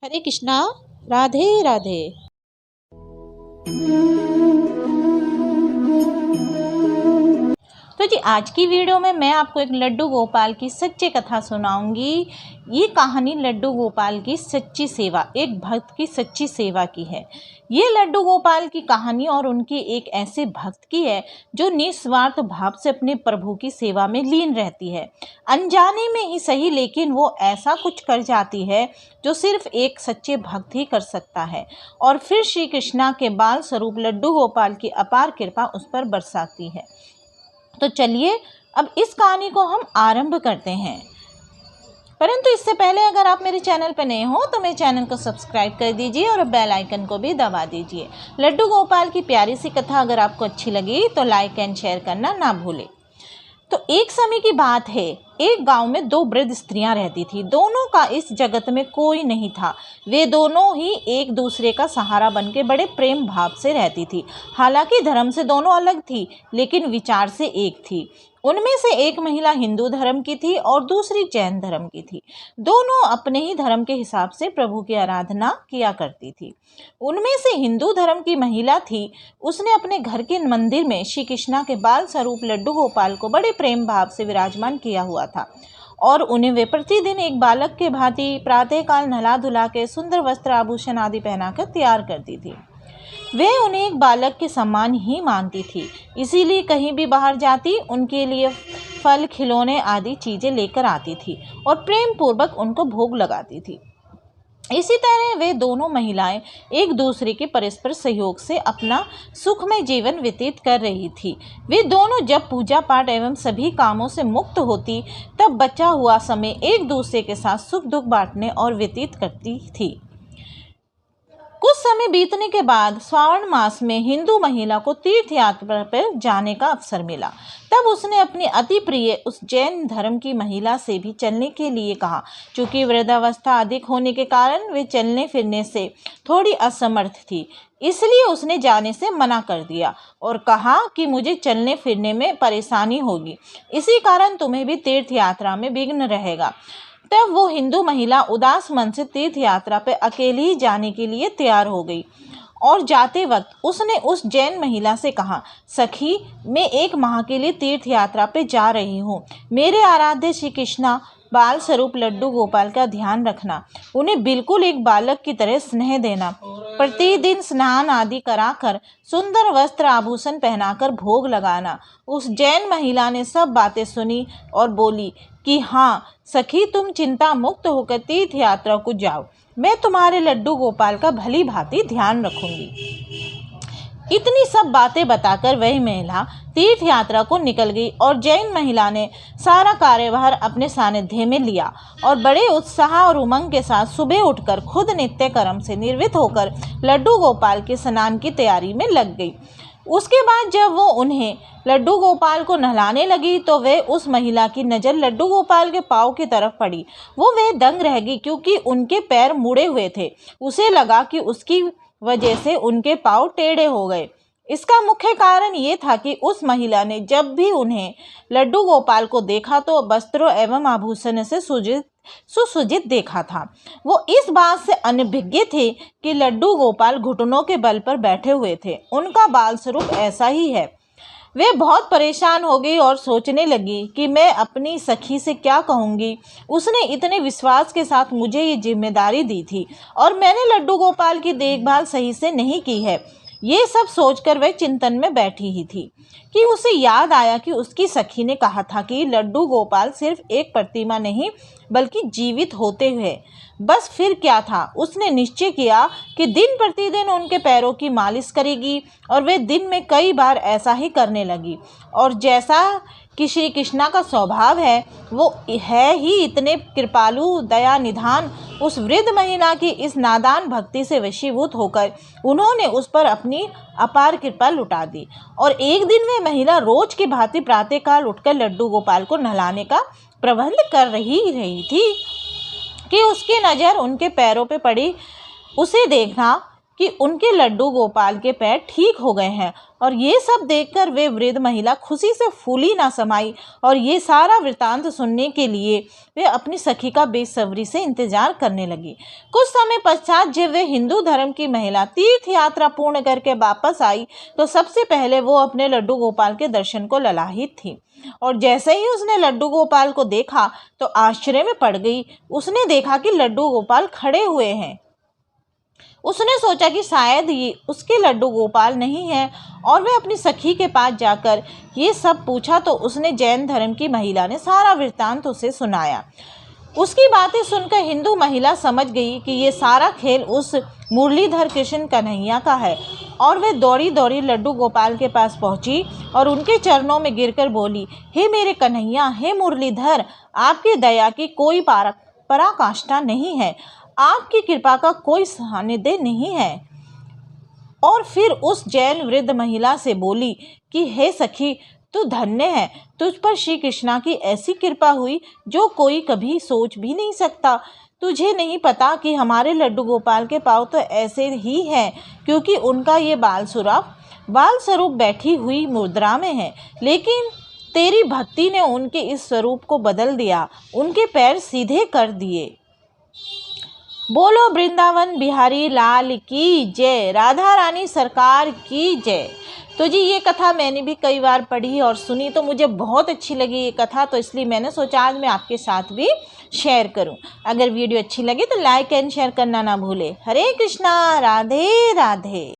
हरे कृष्णा। राधे राधे। तो जी आज की वीडियो में मैं आपको एक लड्डू गोपाल की सच्ची कथा सुनाऊंगी। ये कहानी लड्डू गोपाल की सच्ची सेवा, एक भक्त की सच्ची सेवा की है। ये लड्डू गोपाल की कहानी और उनकी एक ऐसे भक्त की है जो निस्वार्थ भाव से अपने प्रभु की सेवा में लीन रहती है। अनजाने में ही सही, लेकिन वो ऐसा कुछ कर जाती है जो सिर्फ एक सच्चे भक्त ही कर सकता है। और फिर श्री कृष्णा के बाल स्वरूप लड्डू गोपाल की अपार कृपा उस पर बरसाती है। तो चलिए अब इस कहानी को हम आरंभ करते हैं। परंतु इससे पहले अगर आप मेरे चैनल पर नए हो तो मेरे चैनल को सब्सक्राइब कर दीजिए और बेल आइकन को भी दबा दीजिए। लड्डू गोपाल की प्यारी सी कथा अगर आपको अच्छी लगी तो लाइक एंड शेयर करना ना भूलें। तो एक समय की बात है, एक गांव में दो वृद्ध स्त्रियां रहती थी। दोनों का इस जगत में कोई नहीं था। वे दोनों ही एक दूसरे का सहारा बनके बड़े प्रेम भाव से रहती थी। हालांकि धर्म से दोनों अलग थी, लेकिन विचार से एक थी। उनमें से एक महिला हिंदू धर्म की थी और दूसरी जैन धर्म की थी। दोनों अपने ही धर्म के हिसाब से प्रभु की आराधना किया करती थी। उनमें से हिंदू धर्म की महिला थी, उसने अपने घर के मंदिर में श्री कृष्णा के बाल स्वरूप लड्डू गोपाल को बड़े प्रेम भाव से विराजमान किया हुआ था और उन्हें वे प्रतिदिन एक बालक के भांति प्रातःकाल नहला धुला के सुंदर वस्त्र आभूषण आदि पहनाकर तैयार करती थी। वे उन्हें एक बालक के समान ही मानती थी, इसीलिए कहीं भी बाहर जाती उनके लिए फल खिलौने आदि चीजें लेकर आती थी और प्रेम पूर्वक उनको भोग लगाती थी। इसी तरह वे दोनों महिलाएं एक दूसरे के परस्पर सहयोग से अपना सुखमय जीवन व्यतीत कर रही थी। वे दोनों जब पूजा पाठ एवं सभी कामों से मुक्त होती तब बचा हुआ समय एक दूसरे के साथ सुख दुख बांटने और व्यतीत करती थी। कुछ समय बीतने के बाद श्रावण मास में हिंदू महिला को तीर्थ यात्रा पर जाने का अवसर मिला। तब उसने अपनी अति प्रिय उस जैन धर्म की महिला से भी चलने के लिए कहा। चूंकि वृद्धावस्था अधिक होने के कारण वे चलने फिरने से थोड़ी असमर्थ थी, इसलिए उसने जाने से मना कर दिया और कहा कि मुझे चलने फिरने में परेशानी होगी, इसी कारण तुम्हें भी तीर्थ यात्रा में विघ्न रहेगा। तब वो हिंदू महिला उदास मन से तीर्थ यात्रा पर अकेले ही जाने के लिए तैयार हो गई और जाते वक्त उसने उस जैन महिला से कहा, सखी, मैं एक माह के लिए तीर्थ यात्रा पे जा रही हूँ। मेरे आराध्य श्री कृष्णा बाल स्वरूप लड्डू गोपाल का ध्यान रखना। उन्हें बिल्कुल एक बालक की तरह स्नेह देना। प्रतिदिन स्नान आदि कराकर सुंदर वस्त्र आभूषण पहनाकर भोग लगाना। उस जैन महिला ने सब बातें सुनी और बोली कि हाँ सखी, तुम चिंता मुक्त होकर तीर्थ यात्रा को जाओ। मैं तुम्हारे लड्डू गोपाल का भली भांति ध्यान रखूंगी। इतनी सब बातें बताकर वह महिला तीर्थ यात्रा को निकल गई और जैन महिला ने सारा कार्यभार अपने सानिध्य में लिया और बड़े उत्साह और उमंग के साथ सुबह उठकर खुद नित्य कर्म से निर्वृत्त होकर लड्डू गोपाल के स्नान की तैयारी में लग गई। उसके बाद जब वो उन्हें लड्डू गोपाल को नहलाने लगी तो वे उस महिला की नज़र लड्डू गोपाल के पाँव की तरफ पड़ी। वह दंग रह गई क्योंकि उनके पैर मुड़े हुए थे। उसे लगा कि उसकी वजह से उनके पाँव टेढ़े हो गए। इसका मुख्य कारण ये था कि उस महिला ने जब भी उन्हें लड्डू गोपाल को देखा तो वस्त्रों एवं आभूषण से सुसज्जित देखा था। वो इस बात से अनभिज्ञ थे कि लड्डू गोपाल घुटनों के बल पर बैठे हुए थे। उनका बाल स्वरूप ऐसा ही है। वे बहुत परेशान हो गई और सोचने लगी कि मैं अपनी सखी से क्या कहूँगी। उसने इतने विश्वास के साथ मुझे ये जिम्मेदारी दी थी और मैंने लड्डू गोपाल की देखभाल सही से नहीं की है। ये सब सोचकर वह चिंतन में बैठी ही थी कि उसे याद आया कि उसकी सखी ने कहा था कि लड्डू गोपाल सिर्फ एक प्रतिमा नहीं बल्कि जीवित होते हुए। बस फिर क्या था, उसने निश्चय किया कि दिन प्रतिदिन उनके पैरों की मालिश करेगी और वे दिन में कई बार ऐसा ही करने लगी। और जैसा कि श्री कृष्णा का स्वभाव है, वो है ही इतने कृपालु दया निधान। उस वृद्ध महिला की इस नादान भक्ति से वशीभूत होकर उन्होंने उस पर अपनी अपार कृपा लुटा दी और एक दिन वे महिला रोज की भांति प्रातःकाल उठकर लड्डू गोपाल को नहलाने का प्रबंध कर रही थी कि उसकी नज़र उनके पैरों पे पड़ी। उसे देखा कि उनके लड्डू गोपाल के पैर ठीक हो गए हैं। और ये सब देखकर वे वृद्ध महिला खुशी से फूली ना समाई और ये सारा वृतांत सुनने के लिए वे अपनी सखी का बेसब्री से इंतजार करने लगी। कुछ समय पश्चात जब वे हिंदू धर्म की महिला तीर्थ यात्रा पूर्ण करके वापस आई तो सबसे पहले वो अपने लड्डू गोपाल के दर्शन को ललाहित थी। और जैसे ही उसने लड्डू गोपाल को देखा तो आश्चर्य में पड़ गई। उसने देखा कि लड्डू गोपाल खड़े हुए हैं। उसने सोचा कि शायद ये उसके लड्डू गोपाल नहीं है और वह अपनी सखी के पास जाकर ये सब पूछा तो उसने जैन धर्म की महिला ने सारा वृत्तांत उसे सुनाया। उसकी बातें सुनकर हिंदू महिला समझ गई कि ये सारा खेल उस मुरलीधर कृष्ण कन्हैया का है और वह दौड़ी दौड़ी लड्डू गोपाल के पास पहुंची और उनके चरणों में गिरकर बोली, हे मेरे कन्हैया, हे मुरलीधर, आपकी दया की कोई पराकाष्ठा नहीं है, आपकी कृपा का कोई सानिध्य नहीं है। और फिर उस जैन वृद्ध महिला से बोली कि हे सखी, तू धन्य है, तुझ पर श्री कृष्णा की ऐसी कृपा हुई जो कोई कभी सोच भी नहीं सकता। तुझे नहीं पता कि हमारे लड्डू गोपाल के पाँव तो ऐसे ही हैं क्योंकि उनका ये बाल स्वरूप बैठी हुई मुद्रा में है, लेकिन तेरी भक्ति ने उनके इस स्वरूप को बदल दिया, उनके पैर सीधे कर दिए। बोलो वृंदावन बिहारी लाल की जय, राधा रानी सरकार की जय। तो जी ये कथा मैंने भी कई बार पढ़ी और सुनी तो मुझे बहुत अच्छी लगी ये कथा, तो इसलिए मैंने सोचा आज मैं आपके साथ भी शेयर करूं। अगर वीडियो अच्छी लगे तो लाइक एंड शेयर करना ना भूले। हरे कृष्णा, राधे राधे।